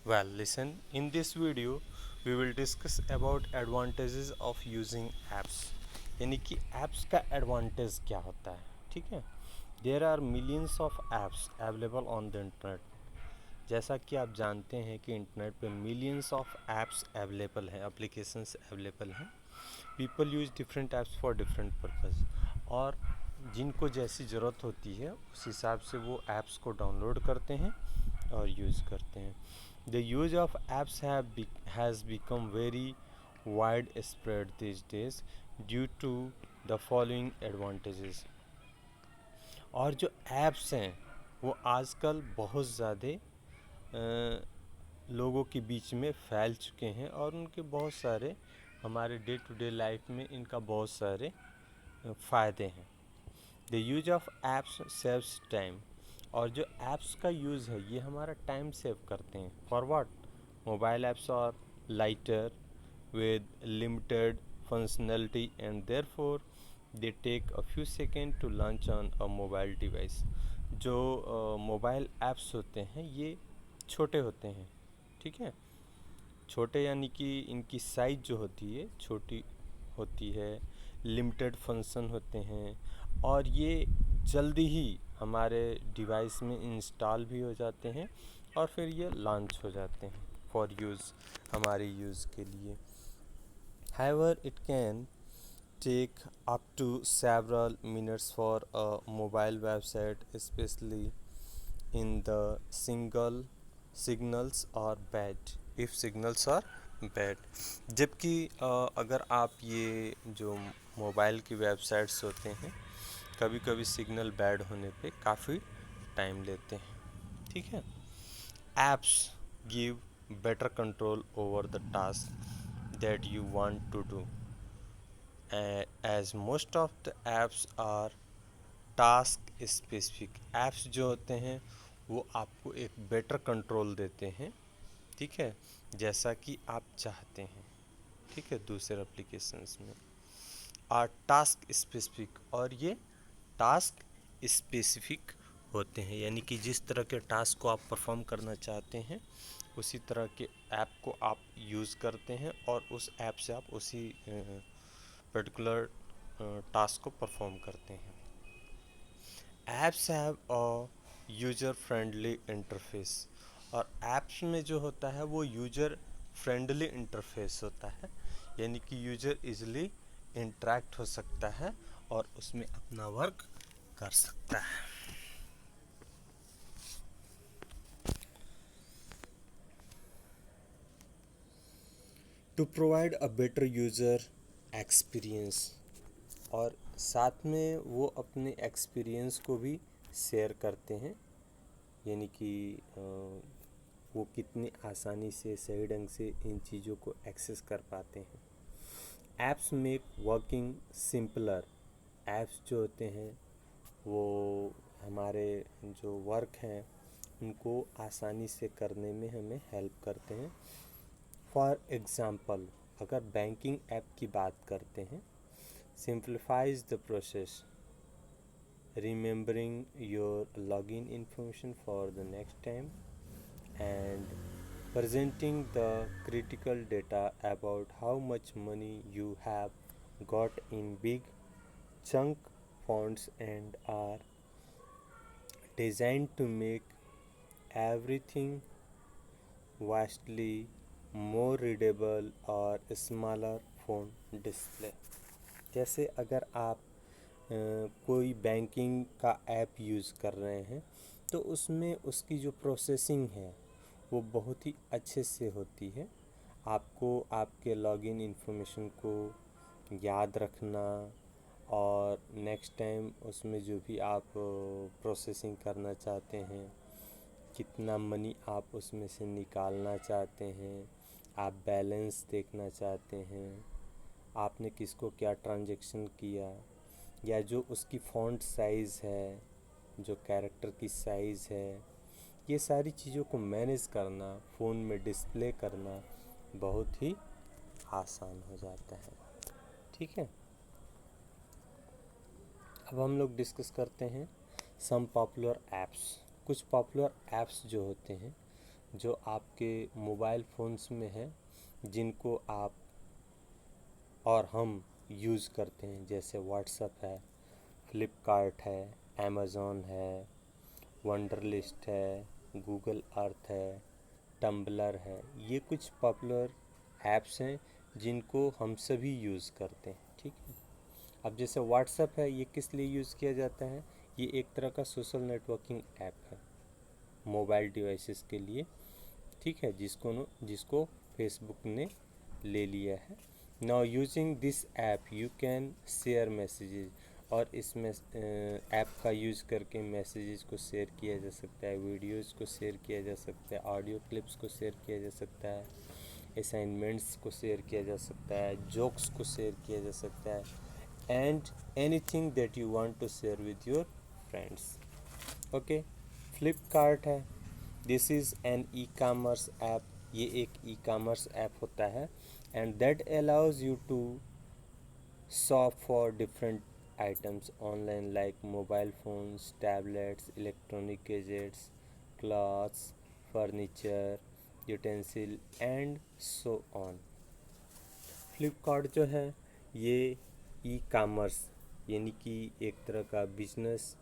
Well, listen, in this video we will discuss about advantages of using apps. यानी कि apps का advantage क्या होता है, ठीक है। There are millions of apps available on the internet. जैसा कि आप जानते हैं कि इंटरनेट पे मिलियंस ऑफ ऐप्स अवेलेबल हैं, एप्लीकेशंस अवेलेबल हैं। People use different apps for different purpose, और जिनको जैसी ज़रूरत होती है उस हिसाब से वो ऐप्स को डाउनलोड करते हैं और यूज़ करते हैं। The use of apps has become very wide spread these days due to the following advantages. और जो ऐप्स हैं वो आजकल बहुत ज़्यादा लोगों के बीच में फैल चुके हैं, और उनके बहुत सारे हमारे डे टू डे लाइफ में इनका बहुत सारे फ़ायदे हैं। The use of apps saves time, और जो ऐप्स का यूज़ है ये हमारा टाइम सेव करते हैं। For what? मोबाइल ऐप्स और lighter with limited functionality and therefore they take a few seconds to launch on a mobile device. जो मोबाइल ऐप्स होते हैं ये छोटे होते हैं, ठीक है। छोटे यानी कि इनकी साइज़ जो होती है छोटी होती है, लिमिटेड फंक्शन होते हैं, और ये जल्दी ही हमारे डिवाइस में इंस्टॉल भी हो जाते हैं और फिर ये लॉन्च हो जाते हैं फॉर यूज़, हमारे यूज़ के लिए। However, it can take up to several minutes for a mobile website, especially in the single signals are bad. If signals are bad, जबकि अगर आप ये जो मोबाइल की वेबसाइट्स होते हैं कभी कभी सिग्नल बैड होने पे काफ़ी टाइम लेते हैं, ठीक है। Apps give better control over the task that you want to do, as most of the apps are task specific. apps जो होते हैं वो आपको एक बेटर कंट्रोल देते हैं, ठीक है, जैसा कि आप चाहते हैं, ठीक है। दूसरे एप्लीकेशंस में आर टास्क स्पेसिफिक, और ये टास्क स्पेसिफिक होते हैं, यानी कि जिस तरह के टास्क को आप परफॉर्म करना चाहते हैं उसी तरह के ऐप को आप यूज़ करते हैं और उस ऐप से आप उसी पर्टिकुलर टास्क को परफॉर्म करते हैं। Apps have a user friendly interface, और ऐप्स में जो होता है वो यूज़र फ्रेंडली इंटरफेस होता है, यानी कि यूज़र इजीली इंटरेक्ट हो सकता है और उसमें अपना वर्क कर सकता है। To provide a better user experience, और साथ में वो अपने एक्सपीरियंस को भी शेयर करते हैं, यानी कि वो कितनी आसानी से सही ढंग से इन चीज़ों को एक्सेस कर पाते हैं। Apps make working simpler, apps जो होते हैं वो हमारे जो वर्क हैं उनको आसानी से करने में हमें हेल्प करते हैं। फॉर एग्ज़ाम्पल, अगर बैंकिंग ऐप की बात करते हैं, simplifies the process, remembering your login information for the next time, and presenting the critical data about how much money you have got in big chunk fonts, and are designed to make everything vastly more readable or smaller font display. जैसे अगर आप कोई banking का app use कर रहे हैं तो उसमें उसकी जो प्रोसेसिंग है वो बहुत ही अच्छे से होती है। आपको आपके लॉगिन इन्फॉर्मेशन को याद रखना, और नेक्स्ट टाइम उसमें जो भी आप प्रोसेसिंग करना चाहते हैं, कितना मनी आप उसमें से निकालना चाहते हैं, आप बैलेंस देखना चाहते हैं, आपने किसको क्या ट्रांजैक्शन किया, या जो उसकी फ़ॉन्ट साइज़ है, जो कैरेक्टर की साइज़ है, ये सारी चीज़ों को मैनेज करना, फ़ोन में डिस्प्ले करना बहुत ही आसान हो जाता है, ठीक है। अब हम लोग डिस्कस करते हैं सम पॉपुलर ऐप्स। कुछ पॉपुलर ऐप्स जो होते हैं जो आपके मोबाइल फ़ोन्स में है, जिनको आप और हम यूज़ करते हैं, जैसे व्हाट्सएप है, फ्लिपकार्ट है, अमेज़ॉन है, वंडरलिस्ट है, गूगल अर्थ है, टम्बलर है। ये कुछ पॉपुलर ऐप्स हैं जिनको हम सभी यूज़ करते हैं, ठीक है। अब जैसे व्हाट्सएप है, ये किस लिए यूज़ किया जाता है? ये एक तरह का सोशल नेटवर्किंग ऐप है मोबाइल डिवाइसेस के लिए, ठीक है, जिसको फेसबुक ने ले लिया है। Now using this app you can share messages, और इसमें ऐप का यूज़ करके मैसेजेस को शेयर किया जा सकता है, वीडियोस को शेयर किया जा सकता है, ऑडियो क्लिप्स को शेयर किया जा सकता है, असाइनमेंट्स को शेयर किया जा सकता है, जोक्स को शेयर किया जा सकता है, and anything that you want to share with your friends. Okay, Flipkart है, this is an e commerce app. ये एक ई कामर्स ऐप होता है, and that allows you to shop for different items online like mobile phones, tablets, electronic gadgets, clothes, furniture, utensil and so on। Flipkart जो है ये e commerce यानी कि एक तरह का बिजनेस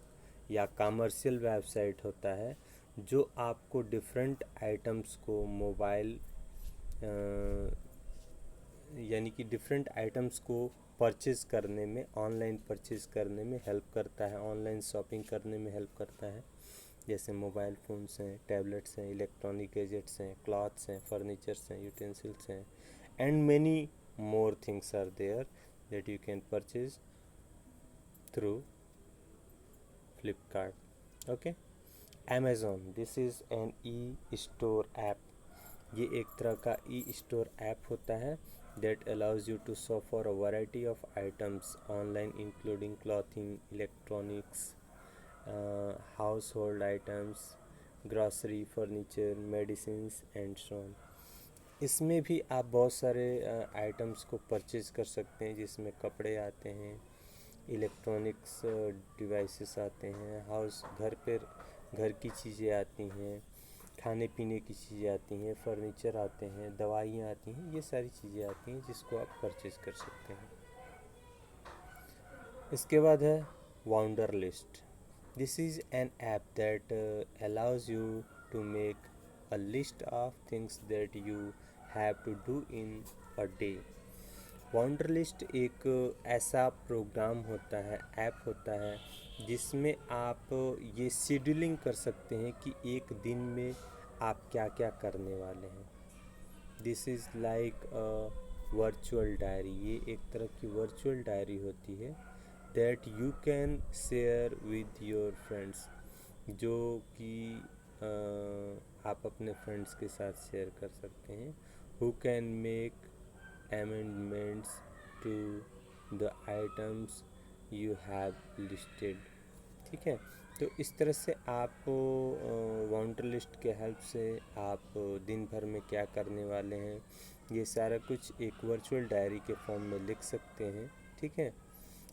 या कमर्शियल वेबसाइट होता है, जो आपको डिफरेंट आइटम्स को मोबाइल यानी कि डिफरेंट आइटम्स को परचेज़ करने में, ऑनलाइन परचेज़ करने में हेल्प करता है, ऑनलाइन शॉपिंग करने में हेल्प करता है। जैसे मोबाइल फ़ोन्स हैं, टैबलेट्स हैं, इलेक्ट्रॉनिक गैजेट्स हैं, क्लॉथ्स हैं, फर्नीचर्स हैं, यूटेंसिल्स हैं, and many more things are there that you can purchase through Flipkart. Okay, Amazon, this is an e store app. ये एक तरह का ई स्टोर ऐप होता है that allows you to shop for a variety of items online including clothing, electronics, household items, grocery, furniture, medicines and so on। इसमें भी आप बहुत सारे आइटम्स को परचेज़ कर सकते हैं, जिसमें कपड़े आते हैं, इलेक्ट्रॉनिक्स डिवाइसेस आते हैं, घर की चीज़ें आती हैं, खाने पीने की चीज़ें आती हैं, फर्नीचर आते हैं, दवाइयाँ आती हैं, ये सारी चीज़ें आती हैं जिसको आप परचेज़ कर सकते हैं। इसके बाद है Wunderlist. This is an app that allows you to make a list of things that you have to do in a day. Wunderlist एक ऐसा प्रोग्राम होता है, ऐप होता है, जिसमें आप ये शेड्यूलिंग कर सकते हैं कि एक दिन में आप क्या क्या करने वाले हैं। This is like a virtual diary. ये एक तरह की वर्चुअल डायरी होती है that you can share with your friends, जो कि आप अपने फ्रेंड्स के साथ शेयर कर सकते हैं। Who can make amendments to the items you have listed। ठीक है, तो इस तरह से आप वाउंडर लिस्ट के हेल्प से आप दिन भर में क्या करने वाले हैं, ये सारा कुछ एक वर्चुअल डायरी के फॉर्म में लिख सकते हैं, ठीक है।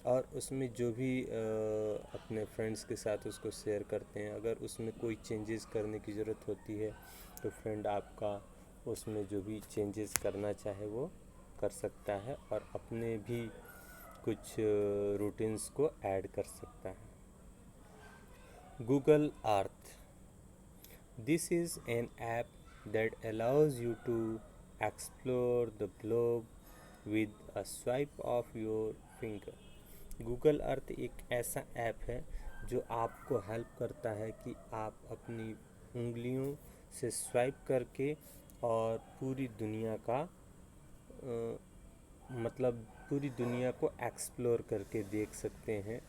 और उसमें जो भी अपने फ्रेंड्स के साथ उसको शेयर करते हैं, अगर उसमें कोई चेंजेस करने की ज़रूरत होती है तो फ्रेंड आपका उसमें जो भी चेंजेस करना चाहे वो कर सकता है, और अपने भी कुछ रूटीन्स को ऐड कर सकता है। Google Earth, this is an app that allows you to explore the globe with a swipe of your finger. Google Earth एक ऐसा ऐप है जो आपको हेल्प करता है कि आप अपनी उंगलियों से स्वाइप करके और पूरी दुनिया का मतलब पूरी दुनिया को एक्सप्लोर करके देख सकते हैं।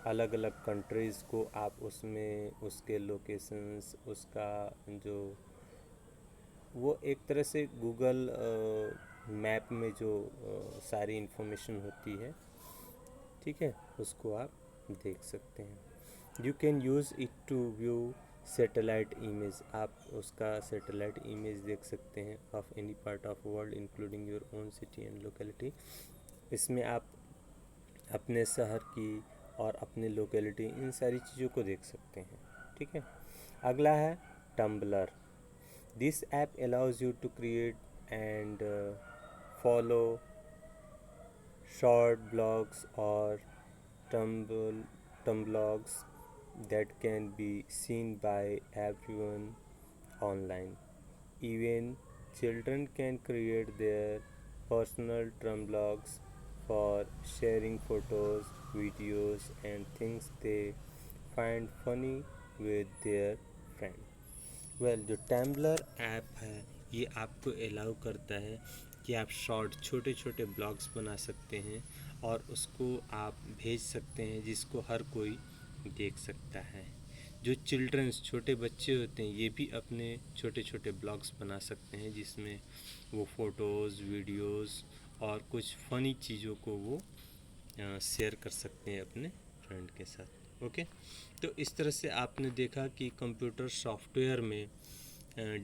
अलग अलग कंट्रीज़ को आप उसमें उसके लोकेशंस, उसका जो वो एक तरह से गूगल मैप में जो सारी इन्फॉर्मेशन होती है, ठीक है, उसको आप देख सकते हैं। You can use it to view satellite image. आप उसका सैटेलाइट इमेज देख सकते हैं of any part of world including your own city and locality. इसमें आप अपने शहर की और अपने लोकेलिटी, इन सारी चीज़ों को देख सकते हैं, ठीक है। अगला है tumbler. This app allows you to create and follow short blogs or tumble blogs that can be seen by everyone online. Even children can create their personal blogs for sharing photos, videos, and things they find funny with their friends. जो टैम्बलर app है ये आपको allow करता है कि आप short छोटे छोटे ब्लॉग्स बना सकते हैं और उसको आप भेज सकते हैं जिसको हर कोई देख सकता है। जो चिल्ड्रंस छोटे बच्चे होते हैं ये भी अपने छोटे छोटे ब्लॉग्स बना सकते हैं जिसमें वो फ़ोटोज़, वीडियोज़ और कुछ फ़नी चीज़ों को वो शेयर कर सकते हैं अपने फ्रेंड के साथ। ओके, तो इस तरह से आपने देखा कि कंप्यूटर सॉफ्टवेयर में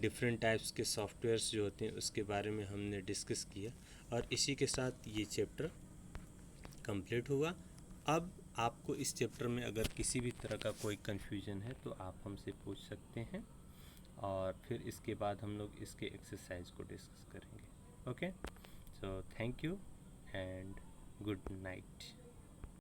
डिफरेंट टाइप्स के सॉफ्टवेयर्स जो होते हैं उसके बारे में हमने डिस्कस किया और इसी के साथ ये चैप्टर कंप्लीट हुआ। अब आपको इस चैप्टर में अगर किसी भी तरह का कोई कन्फ्यूजन है तो आप हमसे पूछ सकते हैं और फिर इसके बाद हम लोग इसके एक्सरसाइज को डिस्कस करेंगे। Okay, so thank you and good night.